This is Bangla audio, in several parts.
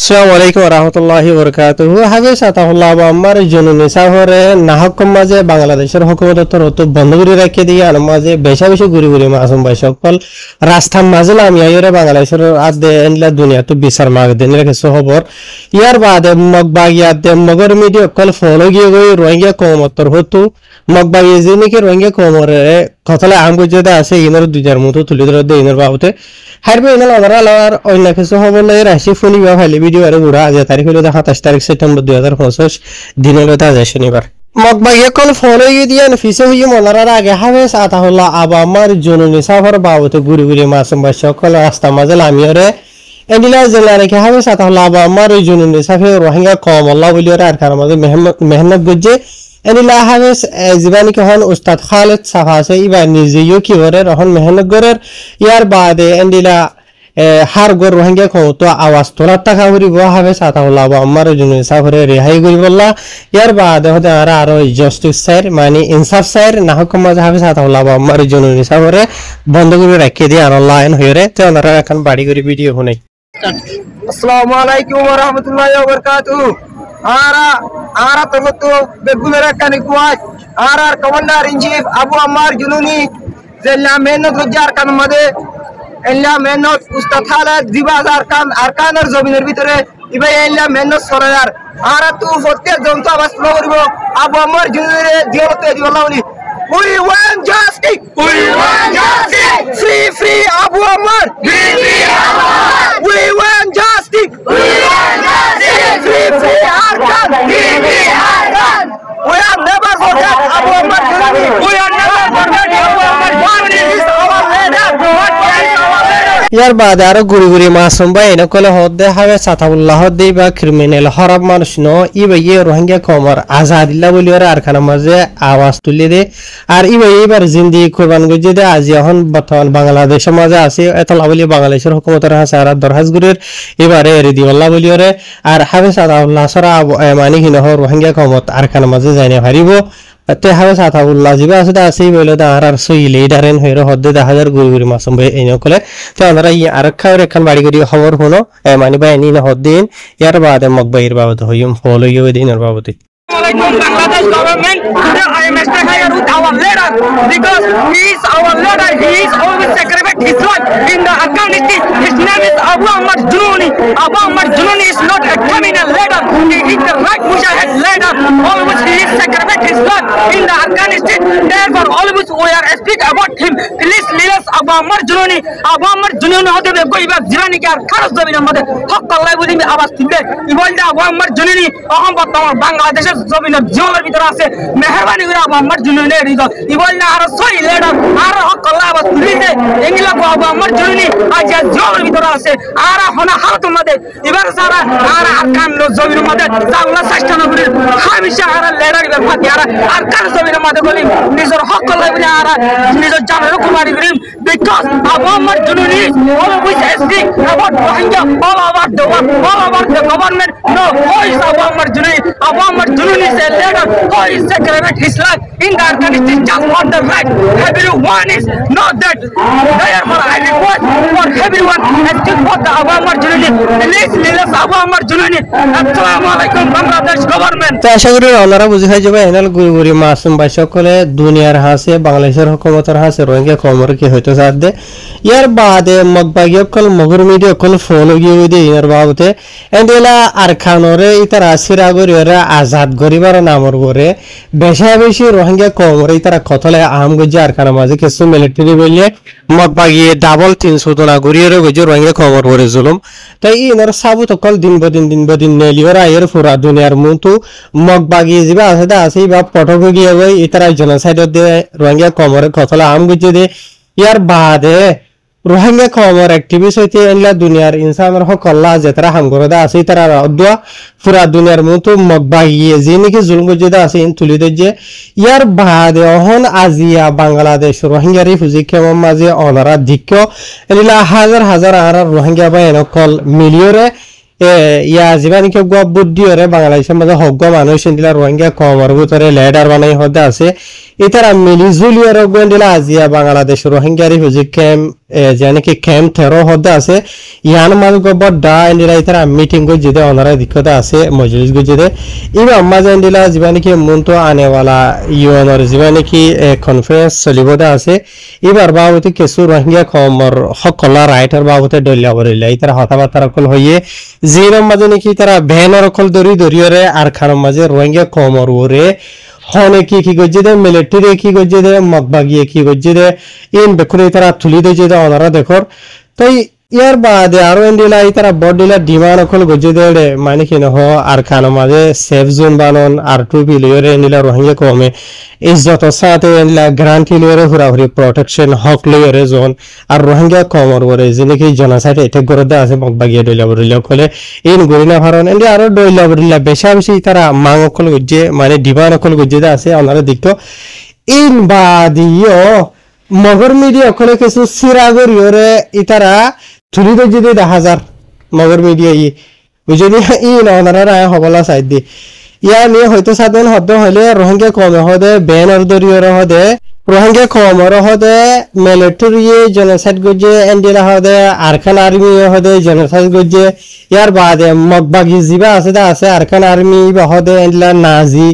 আসসালামু আলাইকুম রহমতুল্লাহি বরকাতুহু হাবে সাতাহুল্লাহ আমার জনুনি সাহরে নাহকম মাঝে বাংলাদেশের হুকুমতের অত বন্ধ করে রাখিয়ে দিয়ে আর মাঝে বেশা বেশি ঘুরি ঘুরি মাসুম ভাই সকল রাস্তার মাঝে আমি আইরে বাংলাদেশের আদে এনলা দুনিয়া তো বিচার মাগ দেন রেখেছে খবর ইয়ার বাদে মগবাগিয়া দে মগর মিডিয়া কল ফলো গিয়ে গই রোহিঙ্গা কমতর হতো মগবাগিয়া যে নাকি রোহিঙ্গা কমরে কথালে আম গুজেদা আছে ইনার দুইটার মতো তুলে ধরে দে ইনার বাবুতে হারবে ইনাল আবার আলার অন্য কিছু খবর নাই রাশি ফোনি বা ফাইলে ভিডিও আর গুড়া আজ তারিখ হলো 27 তারিখ সেপ্টেম্বর 2025 দিন হলো আজ শনিবার মগবাগিয়া কল ফলো গিয়ে দিয়ে ফিসে হইয়ে মলার আগে হাবে সাতা হলো আবা আমার জননী সাফার বাবুতে ঘুরি ঘুরি মাসুম ভাই সকল রাস্তা মাঝে লামিয়রে এন্ডিলা জেলা রেখে হাবে সাতা হলো আবা আমার জননী সাফে রোহিঙ্গা কম আল্লাহ বলিয়রে আর কার মাঝে মেহনত গজ্জে এনিলা হাবেস জীবানী কহন উস্তাদ খালেদ সাফা আছে ইবা নিজেও কি করে রহন মেহনত গরের ইয়ার বাদে এন্ডিলা হার গর রোহিঙ্গা তো আওয়াজ তোলার টাকা করিব হাবে সাতা হল্লা আমার জন্য সাফরে রেহাই করিবল্লা ইয়ার বাদে হতে আরো জাস্টিস স্যার মানে ইনসাফ স্যার না হকম মাঝে হাবে সাতা হল্লা আমার জন্য সাফরে বন্ধ করে রাখিয়ে দিয়ে আর লাইন হয়ে তো ওনারা এখন বাড়ি করে ভিডিও শুনাই। আসসালামু আলাইকুম ওয়া রাহমাতুল্লাহি ওয়া বারাকাতুহু আরা তো বেগুনের কানি কুয়াজ আর কমান্ডার ইন চিফ আবু আম্মার জুনুনি জেলা মেহনত গুজার কান মধ্যে এল্লা মেহনত উস্তাদ খালেদ জিবাজার কান আরকানের জমিনের ভিতরে ইবাই এল্লা মেহনত সরার আর তো প্রত্যেক জনতা আবাস করব আবু আম্মার জুনুনি দিওতে দিওলা বলি We want justice! We want justice! Free Abu Ammar! Free Abu Ammar! We want justice! We want justice! Free Arkan! Free Arkan! We are never forget Abu Ammar Jilani! We are never forget Abu Ammar Jilani! He is our leader! What is our leader? ইয়ার বাদে আরো ঘুরি ঘুরি মাসুম ভাই এনে কলে হদে হাবে সাতাউল্লাহ দে বা ক্রিমিনাল হরাব মানুষ ন ইয়ে রোহিঙ্গা কমর আজাদিল্লা বলি ওরা আরখানা মাঝে আওয়াজ তুলে দে আর এবার জিন্দি কোরবান গজে দে আজ এখন বর্তমান বাংলাদেশের মাঝে আছে এতলা বলি বাংলাদেশের হুকুমতের হাসে আর দরহাজগুরের এবারে রিদিওয়াল্লাহ বলি ওরে আর হাবে সাতাউল্লাহ সরা মানে হিনহ রোহিঙ্গা কমত আরখানা মাঝে যাইনে হারিব তে হাবে সাতাউল্লাহ জিবা আছে আছে বলে আর সই লিডারেন হইরে হদে 10,000 গুরি গুরি মাসুম ভাই এনে কলে তো আমরা ই আরক্ষার এখন বাড়ি গড়ি খবর হনো মানে ভাই এনি না হদিন ইয়ার বাদে মগবাইর বাবদ হইম ফলো ইউ দিনের বাবদে Bangladesh government, I am standing with our leader because he is our leader. He is always sacrificed his life in the Afghanistan. His name is Abu Ammar Jilani. Abu Ammar Jilani is not a criminal leader. He is the right Mujahid leader. Always he is sacrificed his life in the Afghanistan. Therefore, always we are speaking about him. Please lead us Abu Ammar Jilani. Abu Ammar Jilani hote be koi bab Jilani ke ar khalas zamin amade hak Allah budi me awaz tille. Ibolda Abu Ammar Jilani aham batamar Bangladesh জমিনের জীবনের ভিতরে আছে মেহরবানি করে আবু আম্মার জুনুনি রিজ ইবল না আর সই লেডার আর হক আল্লাহ বাস তুলিতে এগুলা আবু আম্মার জুনুনি আজ জীবনের ভিতরে আছে আর হনা হালত মধ্যে এবার সারা আর আরকান জমিনের মধ্যে আল্লাহ সাস্তানবুরের হামিশা আর লেডার ব্যাপার আর কান জমিনের মধ্যে বলি নিজের হক আল্লাহ বলে আর নিজের জানের কুমারী করিম বিকজ আবু আম্মার জুনুনি always speak about Rohingya all over the world all over the government no voice Abu Ammar Jilani Abu Ammar Jilani is a leader who is sacrificed his life in the Afghanistan just for the right. Everyone is not that. Therefore, I request for everyone asking for the Abu Ammar Jilani. Please release Abu Ammar Jilani. Assalamu alaikum Bangladesh government. তো আশা করি ওনারা বুঝে খাই যাবে এনাল গুরি গুরি মাসুম ভাই সকলে দুনিয়ার হাসে বাংলাদেশের হুকুমতের হাসে রোহিঙ্গা কমর কি হইতো সাথ দে ইয়ার বাদে মগবাগিয়া কল মগর মিডিয়া কল ফলো গিয়ে দে ইনার বাবতে এন্ডেলা আর খানরে ইতার আসিরা গরিরা আজাদ গরিবার নামর করে বেশি রোহিঙ্গা কমরে ইতারা কতলে আহম গজ্জে আর খানা মাঝে কিছু মিলিটারি বললে মগবাগিয়ে ডাবল 300 টোনা গরিয়ের গজ্জে রোহিঙ্গা কমর করে জুলুম তাই ইনার সাবু তো কল দিন বদিন নেলিওরা এর পুরা দুনিয়ার মতো মগবাগিয়ে যাবে আছে বা পটক গিয়ে গই ইতারা জেনোসাইড দে রোহিঙ্গা কমরে কতলে আহম গজ্জে দে ইয়ার বাদে রোহিঙ্গা কমর অ্যাক্টিভিস্ট হইতে এনলা দুনিয়ার ইনসানের হক আল্লাহ যেতারা হামগরদা আছে তারা অদ্দুয়া পুরা দুনিয়ার মতো মগবাগিয়ে যে নাকি জুলুম গজ্জেদা আছে ইন তুলি দে ইয়ার বাদে অহন আজিয়া বাংলাদেশ রোহিঙ্গা রিফিউজি কেমন মাঝে অনারা ধিক্য এনলা হাজার আর রোহিঙ্গা বা এনকল মিলিয়রে ইয়া জীবানিকে বুদ্ধি ওরে বাংলাদেশের মাঝে হক মানুষ এনলা রোহিঙ্গা কমর ভিতরে লেডার বানাই হতে আছে ইতারা মিলিজুলিয়ার গন্ডিলা আজিয়া বাংলাদেশ রোহিঙ্গা রিফিউজি ক্যাম্প জানি কি ক্যাম্প 13 হদে আছে ইয়ান মাল গবর দা এন্ডিলা ইতারা মিটিং গো জিদে অনারা দিকতে আছে মজলিস গো জিদে ইবা মাঝে এন্ডিলা জিবানি কি মনতো আনেওয়ালা ইউএনর জিবানি কি কনফারেন্স চলিবদা আছে এবার বাবুতে কিছু রোহিঙ্গা কমর হকলা রাইটার বাবুতে ডলিয়া বরিলা ইতারা হতাবাতার কল হইয়ে জিরম মাঝে নাকি তারা ভ্যানর কল দরিয়রে আর খানম মাঝে রোহিঙ্গা কমর ওরে হনে কি গজ্জে দে মিলিটারি কি গজ্জে দে মগবাগিয়ে কি গজ্জে দে ইন বেকুরে তারা তুলি দে যে ওনারা দেখর তাই ইয়ার বাদে আরো এন্ডিলা ইতারা বডিলা ডিমান্ড অকল গজ্জে দে মানে কি নহ আর খানো মাঝে সেফ জোন বানন আর টু বিলিয়রে এন্ডিলা রোহিঙ্গা কমে ইজ্জত সাথে এন্ডিলা গ্রান্টি লয়রে হুরাহুরি প্রোটেকশন হক লয়রে জোন আর রোহিঙ্গা কমর বরে যিনি কি জনসাইড এটেক করে দে আছে মগবাগিয়ে ডইলা বরিলা কলে ইন গরিনা ভারন এন্ডি আরো ডইলা বরিলা বেশি তারা মাং অকল গজ্জে মানে ডিমান্ড অকল গজ্জে দে আছে ওনারা দেখতো ইন বাদিও মগর মিডিয়া অকলে কিছু সিরাগরিয়রে ইতারা তুলি দে যদি 10,000 মগর মিডিয়া বুঝলি ইন ওনারা হবলা সাইড দি ইয়া নিয়ে হয়তো সাধন হদ্দ হলে রোহিঙ্গা কমে হদে বেনর দরিয়র হদে রোহিঙ্গা কমর হদে মিলিটারি জেনোসাইড গজে এন্ডিলা হদে আরকান আর্মি হদে জেনোসাইড গজে ইয়ার বাদে মগবাগি জিবা আছে আরকান আর্মি বা হদে এন্ডিলা নাজি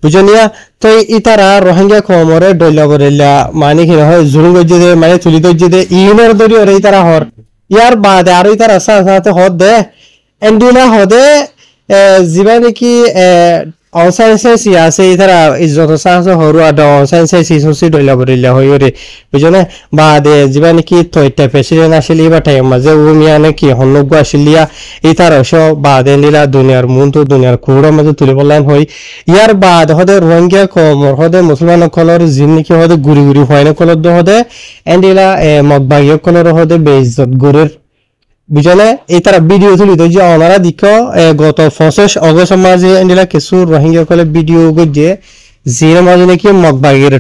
বুঝনিয়া তো ইতারা রোহিঙ্গা কমরে ডইলা বরিলা মানে কি হয় জুলুম গজে দে মানে তুলি দজে দে ইনর দরিয়র ইতারা হর ইয়ার বাদে আর ইতারা সাথে হদে এন্ডিলা হদে জিবা নাকি অনসাইন্সি আছে ইতারা ইজ্জত সাহস হরু আদা অনসাইন্সি সুসি ডইলা বরিলা হইরে বুঝনে বাদে জিবা নাকি তয়টা প্রেসিডেন্ট আসিলি বা টাইম মাঝে উমিয়া নাকি হন্নগ আসিলিয়া ইতারা সব বাদে নীলা দুনিয়ার মুন্তু দুনিয়ার কুড়া মাঝে তুলি বললেন হই ইয়ার বাদ হদে রোহিঙ্গা কমর হদে মুসলমান কলর জিন নাকি হদে গুড়ি হয় না কলর হদে এন্ডিলা মগবাগিয় কলর হদে বেইজ্জত গুরের বুঝলে এই তারা ভিডিও তুলি তো যে ওনারা দিক গত 25 অগস্ট মাঝে এন্ডিলা কিছু রোহিঙ্গা কলে ভিডিও গজে জির মাঝে নাকি মগবাগির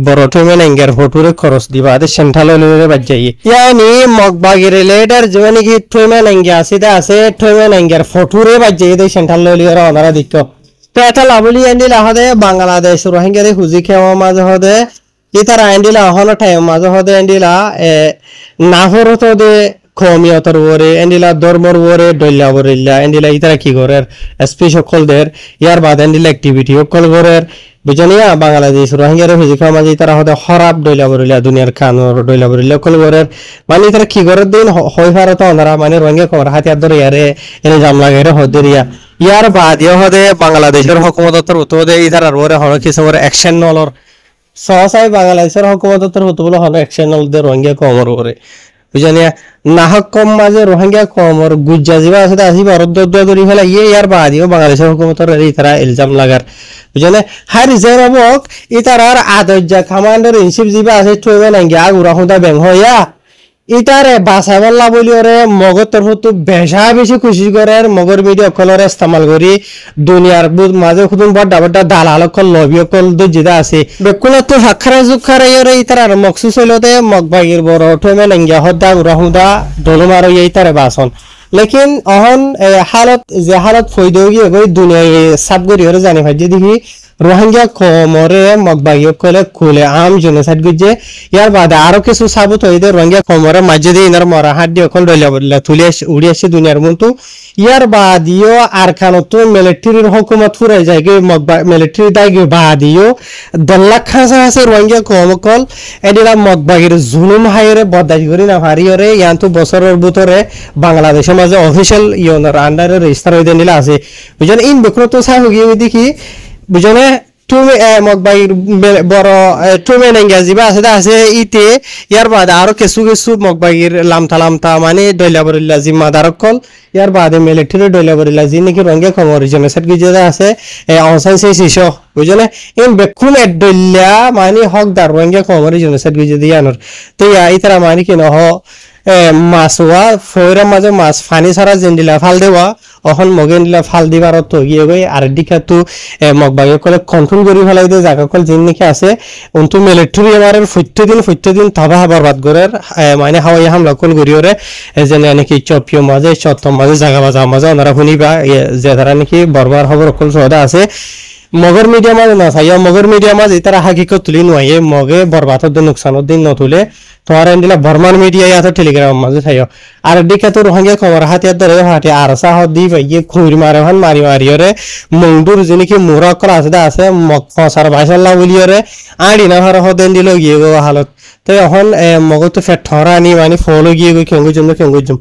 বড় টেমেন এঙ্গার ফটোরে খরচ দিবা আদে সেন্ট্রাল লরে বাজাই ইয়ানি মগবাগির লেডার যে নাকি টেমেন এঙ্গা আছে টেমেন এঙ্গার ফটোরে বাজাই দে সেন্ট্রাল লরে ওনারা দিক তো এটা লাভলি এন্ডিলা হদে বাংলাদেশ রোহিঙ্গা রে খুঁজি খাওয়া মাঝে হদে এই তারা এন্ডিলা হন টাইম মাঝে হদে এন্ডিলা নাহরত দে কমিয়তর ওরে এন্ডিলা ধর্মর ওরে ডইলা বরিলা এন্ডিলা ইতারা কি করের স্পেশাল কলদের ইয়ার বাদ এন্ডিলা অ্যাক্টিভিটি কল করের বুঝানিয়া বাংলাদেশ রোহিঙ্গা রিফিউজি মাঝে তারা হতে খরাব ডইলা বরিলা দুনিয়ার খানোর ডইলা বরিলা কল করের মানে তারা কি করের দিন হয় ভারত ওনারা মানে রোহিঙ্গা কমর হাতিয়ার ধরে ইয়ারে এনে জাম লাগাইরে হদেরিয়া ইয়ার বাদ ইয়ে হদে বাংলাদেশের হুকুমতর উত্তরে ইতারা ওরে হন কিছু অ্যাকশন নলর সহসাই বাংলাদেশের হুকুমতর উত্তরে হন অ্যাকশন নল দে রোহিঙ্গা কমর ওরে বুঝানিয়া নাহক কম মাঝে রোহিঙ্গা কমর গুজ্জা জিবা আছে আসি ভারত দরি ফেলা ইয়ার বাদিও বাংলাদেশের হুকুমতর ইতারা ইলজাম লাগার বুঝলে হাই রিজার্ভক ইতারার আদর্জা কমান্ডার ইন চিফ জিবা আছে টুবে নাঙ্গি আগুরা হুদা ব্যাং হইয়া ইতারে বাসাবল্লা বলি ওরে মগর তরফত বেশি খুশি করে মগর মিডিয়া কলরে ইস্তেমাল করি দুনিয়ার মাঝে খুদুন বড় দালাল কল লবি কল দজিদা আছে বেকুলা তো হাখরা জুখারে ওরে ইতার মকসুস হইলতে মগবাগির বড় ঠমে নাঙ্গিয়া হদ্দা উরাহুদা ডলমার ইতারে বাসন লেকিন অহন হালত ফয়দো গিয়ে গই দুনিয়ায় সাব করি ওরে জানি ভাই দেখি রোহিঙ্গা কমরে মগবাগিও কলে খুলে আম জেনোসাইড গজে ইয়ার বাদে আরো কিছু সাবুত হইদে রোহিঙ্গা কমরে মাঝে দিয়ে ইনার মরা হাত দিয়ে কল ডইলা বললা তুলে উড়ি আসছে দুনিয়ার মন্তু ইয়ার বাদিও আর খানত মিলিটারির হুকুমত ফুরাই যায় গে মিলিটারি দায় গে বাদিও 10 লাখ খাসা আছে রোহিঙ্গা কম কল এডিরা মগবাগির জুলুম হাইরে বদাই করি না হারিয়রে ইয়ান্তু বছরের ভিতরে বাংলাদেশের মাঝে অফিশিয়াল ইওনার আন্ডারে রেজিস্টার হইতে নিলা আছে বুঝেন ইন বিক্রত সাহ গিয়ে দেখি বুঝনে তুমি মগবাগির বড় তুমি নেঙ্গাজিবা আছে ইতে ইয়ার বাদে আরো কিছু মগবাগির লামতা মানে ডইলা বরিল্লা জিম্মাদার কল ইয়ার বাদে মিলিটারি ডইলা বরিল্লা জি নাকি রঙে খবর জেনোসাইড গিয়ে আছে অনসাইন সেই শিশু বুঝলে ইন বেকুন ডইলা মানে হকদার রঙে খবর জেনোসাইড গিয়ে দিয়ে আনর তো ইতারা মানে কি নহ মাছওয়া ফয়রা মাঝে মাছ ফানি ছাড়া জেন্ডিলা ফাল দেওয়া অখন মগেন্ডিলা ফাল দিবার তো গিয়ে গই আর দিকে তো মগবাগে কলে কন্ট্রোল করি ফেলাই দিয়ে জায়গা কল জিন নাকি আছে উন্তু মিলিটারি এবারের ফুটতে দিন তবা বরবাদ করে মানে হাওয়াই হামলা কল করিওরে যেন নাকি চপিও মাঝে চত্তম মাঝে জায়গা বাজা মাঝে ওনারা শুনিবা যে তারা নাকি বরবার খবর কল সদা আছে মগর মিডিয়া মাঝে না চাইয়া মগর মিডিয়া মাঝে তারা হাকিকত তুলি নয় মগে বরবাদত দিন নুকসানত দিন নতুলে তোমার দিলা বর্মান মিডিয়া আছে টেলিগ্রাম মাঝে চাইও আর দিকে তো রোহিঙ্গা খবর হাতিয়ার ধরে হাতি আর সাহ দি ভাইয়ে খুঁড়ি মারে ভান মারি মারিয়রে মংদুর যিনি মুরা করা আছে মকসার ভাইসাল্লাহ বলিয়রে আড়ি না ভার হদেন দিল গিয়ে গো হালত তো এখন মগত ফেট ঠরা আনি মানে ফলো গিয়ে গো কেঙ্গুজম